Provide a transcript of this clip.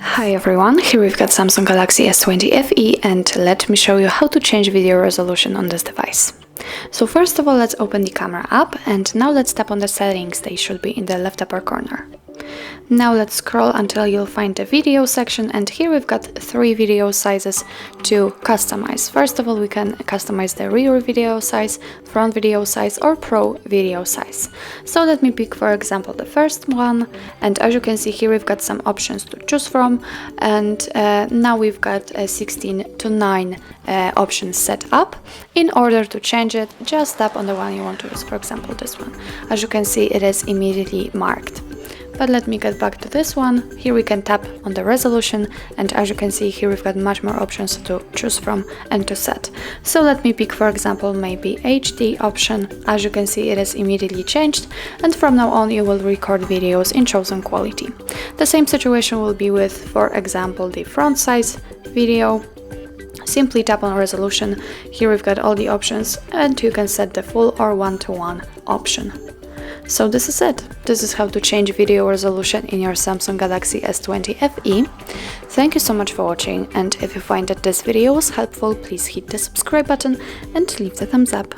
Hi everyone, here we've got Samsung Galaxy S20 FE and let me show you how to change video resolution on this device. So first of all, let's open the camera app and now let's tap on the settings. They should be in the left upper corner. Now let's scroll until you'll find the video section, and here we've got 3 video sizes to customize. First of all, we can customize the rear video size, front video size or pro video size. So let me pick for example the first one, and as you can see here we've got some options to choose from, and now we've got 16:9 options set up. In order to change it, just tap on the one you want to use, for example this one. As you can see, it is immediately marked. But let me get back to this one. Here we can tap on the resolution, and as you can see here we've got much more options to choose from and to set. So let me pick for example maybe HD option. As you can see, it is immediately changed, and from now on you will record videos in chosen quality. The same situation will be with, for example, the front size video. Simply tap on resolution. Here we've got all the options and you can set the full or 1:1 option. So this is it. This is how to change video resolution in your Samsung Galaxy S20 FE. Thank you so much for watching, and if you find that this video was helpful, please hit the subscribe button and leave the thumbs up.